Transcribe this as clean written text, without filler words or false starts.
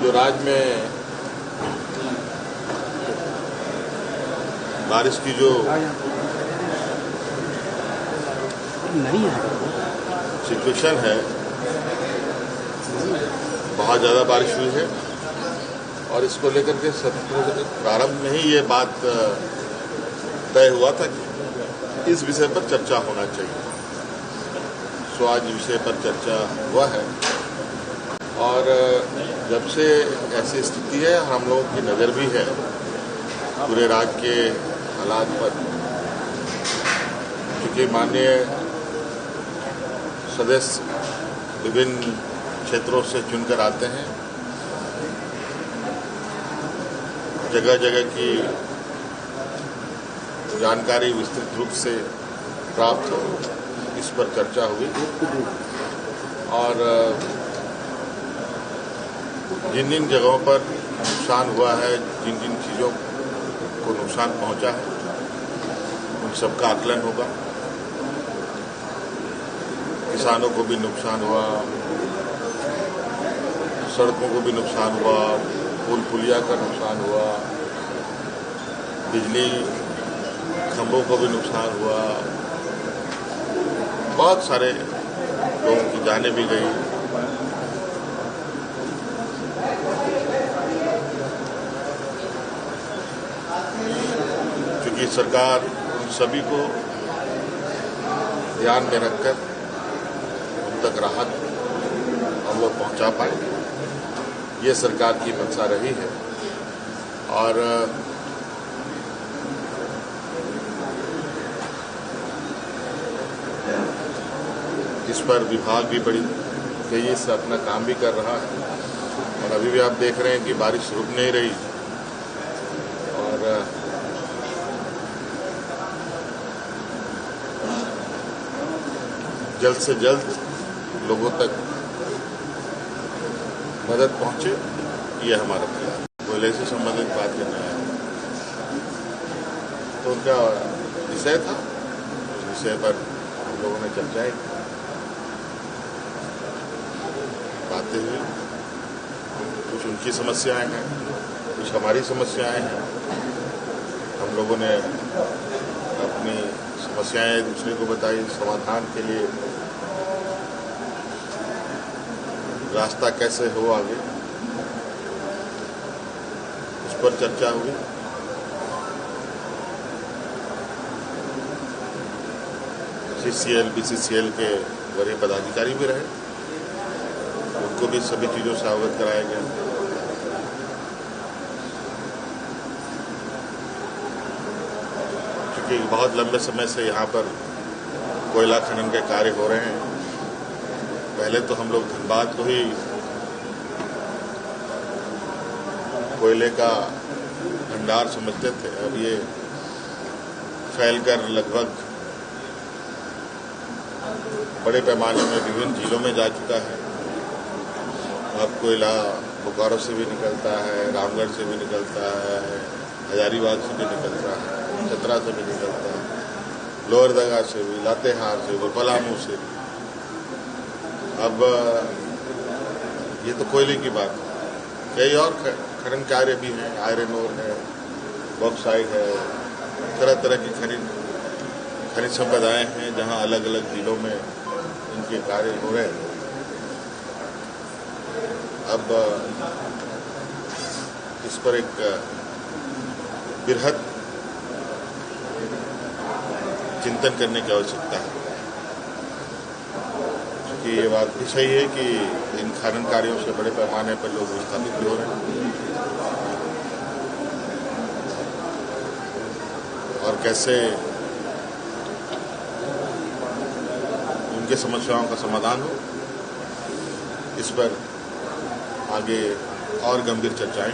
जो राज्य में बारिश की जो सिचुएशन है, बहुत ज़्यादा बारिश हुई है और इसको लेकर के सत्र प्रारंभ में ही ये बात तय हुआ था कि इस विषय पर चर्चा होना चाहिए। सो आज विषय पर चर्चा हुआ है और जब से ऐसी स्थिति है, हम लोगों की नज़र भी है पूरे राज्य के हालात पर, क्योंकि माननीय सदस्य विभिन्न क्षेत्रों से चुनकर आते हैं, जगह जगह की जानकारी विस्तृत रूप से प्राप्त हो, इस पर चर्चा हुई और जिन जिन जगहों पर नुकसान हुआ है, जिन जिन चीज़ों को नुकसान पहुंचा है, उन सबका आकलन होगा। किसानों को भी नुकसान हुआ, सड़कों को भी नुकसान हुआ, पुल पुलिया का नुकसान हुआ, बिजली खंभों को भी नुकसान हुआ, बहुत सारे लोगों की जानें भी गई। क्योंकि सरकार उन सभी को ध्यान में रखकर उन तक राहत हम लोग पहुंचा पाए, ये सरकार की मंशा रही है। और इस पर विभाग भी बड़ी तेजी से अपना काम भी कर रहा है और अभी भी आप देख रहे हैं कि बारिश रुक नहीं रही और जल्द से जल्द लोगों तक मदद पहुंचे, ये हमारा प्रयास। कोयले से संबंधित बात करना है तो उनका विषय था, उस विषय पर हम लोगों ने चर्चाएं बातें हुई। कुछ उनकी समस्याएं हैं, कुछ हमारी समस्याएं हैं। हम लोगों ने अपनी समस्याएं दूसरे को बताई, समाधान के लिए रास्ता कैसे हो आगे, उस पर चर्चा हुई। CCL, BCCL के वरीय पदाधिकारी भी रहे, उनको भी सभी चीज़ों से अवगत कराया गया। क्योंकि बहुत लंबे समय से यहाँ पर कोयला खनन के कार्य हो रहे हैं। पहले तो हम लोग धनबाद को ही कोयले का भंडार समझते थे, अब ये फैलकर लगभग बड़े पैमाने में विभिन्न जिलों में जा चुका है। अब कोयला बोकारो से भी निकलता है, रामगढ़ से भी निकलता है, हजारीबाग से भी निकलता है, चतरा से भी निकलता है, लोहरदगा से भी, लातेहार से भी, पलामू से भी। अब ये तो कोयले की बात है, कई और खनन कार्य भी हैं, आयरन ओर है, बॉक्साइट है, तरह तरह की खनिज संपदाएं हैं जहां अलग अलग जिलों में इनके कार्य हो रहे हैं। अब इस पर एक बृहद चिंतन करने की आवश्यकता है, क्योंकि ये बात भी सही है कि इन खनन कार्यों से बड़े पैमाने पर लोग विस्थापित भी हो रहे हैं और कैसे उनके समस्याओं का समाधान हो, इस पर आगे और गंभीर चर्चाएं